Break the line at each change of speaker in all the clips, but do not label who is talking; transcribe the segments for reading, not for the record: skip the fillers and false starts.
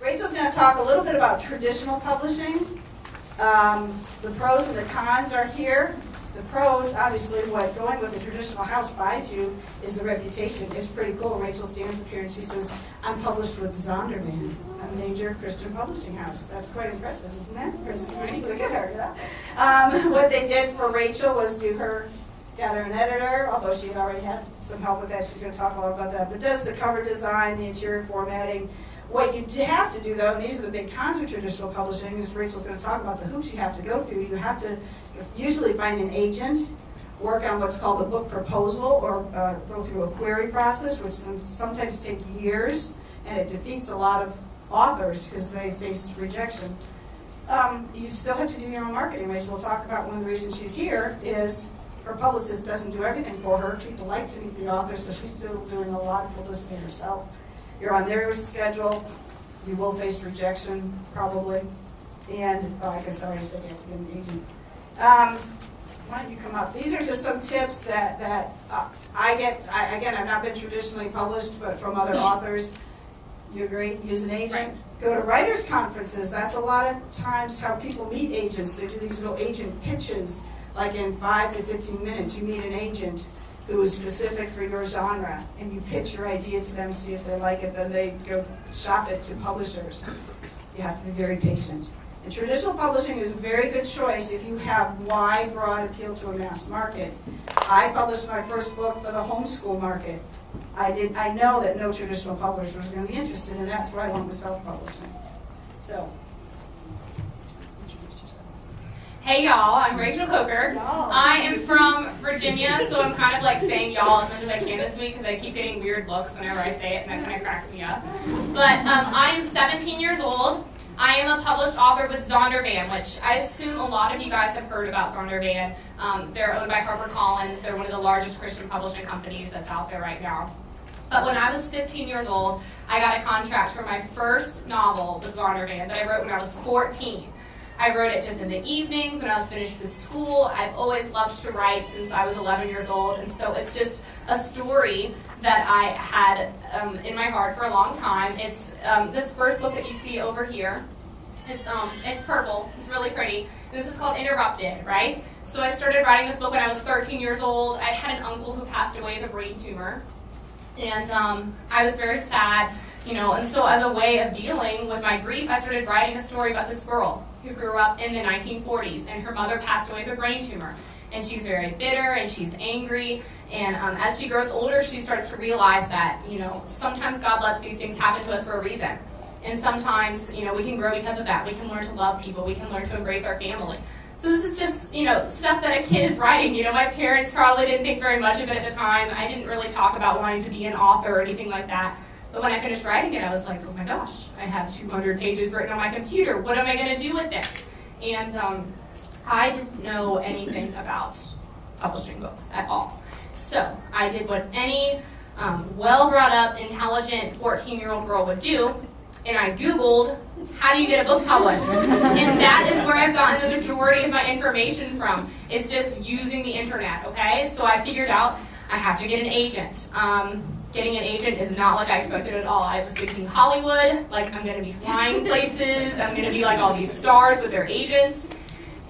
Rachel's going to talk a little bit about traditional publishing. The pros and the cons are here. The pros, obviously, what going with a traditional house buys you is the reputation. It's pretty cool. Rachel stands up here and she says, I'm published with Zondervan, a major Christian publishing house. That's quite impressive, isn't it? Look at her. Yeah? What they did for Rachel was gather an editor, although she already had some help with that. She's going to talk a lot about that. But does the cover design, the interior formatting. What you have to do, though, and these are the big cons of traditional publishing, is Rachel's going to talk about the hoops you have to go through. You have to usually find an agent, work on what's called a book proposal, or go through a query process, which sometimes take years, and it defeats a lot of authors because they face rejection. You still have to do your own marketing. Rachel will talk about one of the reasons she's here is her publicist doesn't do everything for her. People like to meet the author, so she's still doing a lot of publicity herself. You're on their schedule. You will face rejection, probably. And, I guess I already said you have to get an agent. Why don't you come up? These are just some tips that I get. Again, I've not been traditionally published, but from other authors. You agree? Use an agent. Go to writers' conferences. That's a lot of times how people meet agents. They do these little agent pitches, like in 5 to 15 minutes. You meet an agent who is specific for your genre, and you pitch your idea to them, see if they like it, then they go shop it to publishers. You have to be very patient. And traditional publishing is a very good choice if you have wide, broad appeal to a mass market. I published my first book for the homeschool market. I know that no traditional publisher was going to be interested, and that's why I went with self-publishing. So, introduce yourself.
Hey y'all, I'm Rachel Coker. I am from Virginia, so I'm kind of like saying y'all as much as I can this week because I keep getting weird looks whenever I say it, and that kind of cracks me up. But I am 17 years old. I am a published author with Zondervan, which I assume a lot of you guys have heard about Zondervan. They're owned by HarperCollins. They're one of the largest Christian publishing companies that's out there right now. But when I was 15 years old, I got a contract for my first novel with Zondervan that I wrote when I was 14. I wrote it just in the evenings when I was finished with school. I've always loved to write since I was 11 years old, and so it's just a story that I had in my heart for a long time. It's this first book that you see over here. It's purple. It's really pretty. And this is called Interrupted, right? So I started writing this book when I was 13 years old. I had an uncle who passed away with a brain tumor, and I was very sad, and so as a way of dealing with my grief, I started writing a story about this girl who grew up in the 1940s, and her mother passed away with a brain tumor. And she's very bitter, and she's angry, and as she grows older, she starts to realize that, sometimes God lets these things happen to us for a reason. And sometimes, we can grow because of that. We can learn to love people. We can learn to embrace our family. So this is just, stuff that a kid is writing. My parents probably didn't think very much of it at the time. I didn't really talk about wanting to be an author or anything like that. But when I finished writing it, I was like, oh my gosh, I have 200 pages written on my computer. What am I going to do with this? And I didn't know anything about publishing books at all. So I did what any well-brought-up, intelligent 14-year-old girl would do, and I Googled, how do you get a book published? And that is where I've gotten the majority of my information from. It's just using the internet, okay? So I figured out I have to get an agent. Getting an agent is not like I expected at all. I was thinking Hollywood, like I'm going to be flying places, I'm going to be like all these stars with their agents.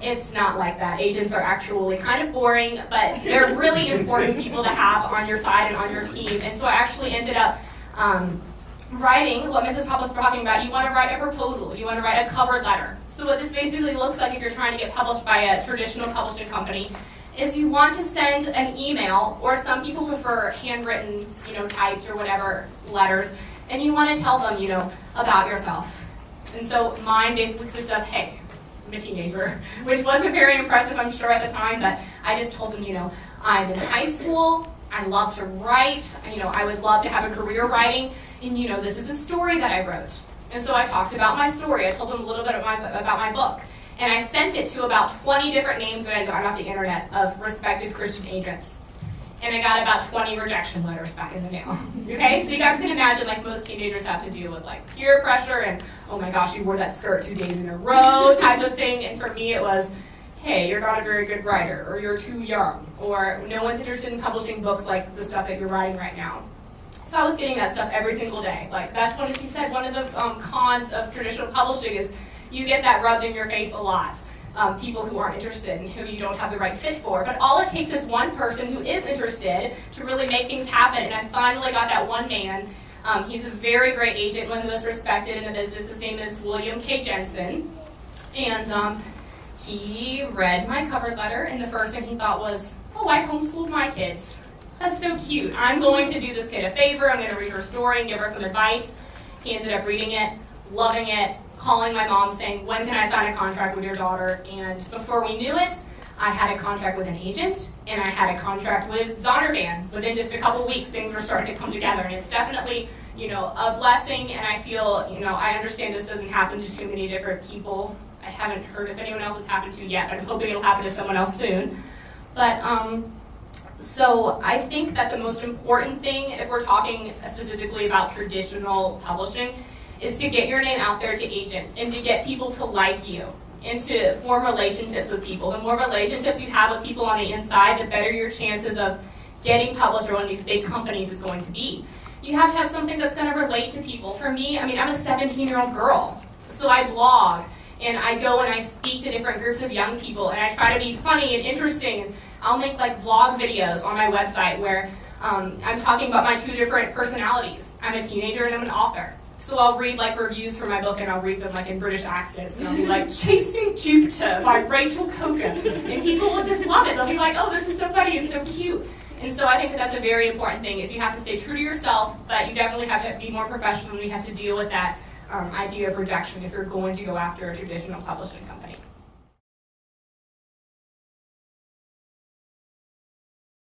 It's not like that. Agents are actually kind of boring, but they're really important people to have on your side and on your team. And so I actually ended up writing what Mrs. Topp was talking about. You want to write a proposal. You want to write a cover letter. So what this basically looks like if you're trying to get published by a traditional publishing company is you want to send an email, or some people prefer handwritten, typed or whatever letters, and you want to tell them, about yourself. And so mine basically consists of, hey, I'm a teenager, which wasn't very impressive, I'm sure, at the time, but I just told them, I'm in high school, I love to write, I would love to have a career writing, and this is a story that I wrote. And so I talked about my story. I told them a little bit about my book. And I sent it to about 20 different names that I got off the internet of respected Christian agents. And I got about 20 rejection letters back in the mail. Okay, so you guys can imagine, like most teenagers have to deal with like peer pressure and, oh my gosh, you wore that skirt 2 days in a row type of thing. And for me it was, hey, you're not a very good writer, or you're too young, or no one's interested in publishing books like the stuff that you're writing right now. So I was getting that stuff every single day. Like, that's when she said one of the cons of traditional publishing is you get that rubbed in your face a lot. People who aren't interested and who you don't have the right fit for. But all it takes is one person who is interested to really make things happen. And I finally got that one man. He's a very great agent, one of the most respected in the business. His name is William K. Jensen. And he read my cover letter, and the first thing he thought was, oh, I homeschooled my kids. That's so cute. I'm going to do this kid a favor. I'm going to read her story and give her some advice. He ended up reading it, loving it, calling my mom saying, when can I sign a contract with your daughter? And before we knew it, I had a contract with an agent, and I had a contract with Zondervan. Within just a couple weeks, things were starting to come together, and it's definitely, a blessing, and I feel, I understand this doesn't happen to too many different people. I haven't heard if anyone else has happened to yet, but I'm hoping it'll happen to someone else soon. But, so I think that the most important thing, if we're talking specifically about traditional publishing, is to get your name out there to agents and to get people to like you and to form relationships with people. The more relationships you have with people on the inside, the better your chances of getting published or one of these big companies is going to be. You have to have something that's going to relate to people. For me, I'm a 17-year-old girl, so I blog and I go and I speak to different groups of young people and I try to be funny and interesting. And I'll make like vlog videos on my website where I'm talking about my two different personalities. I'm a teenager and I'm an author. So I'll read like reviews for my book and I'll read them like in British accents and I'll be like, Chasing Jupiter by Rachel Coker. And people will just love it. They'll be like, oh, this is so funny and so cute. And so I think that that's a very important thing is you have to stay true to yourself, but you definitely have to be more professional and you have to deal with that idea of rejection if you're going to go after a traditional publishing company.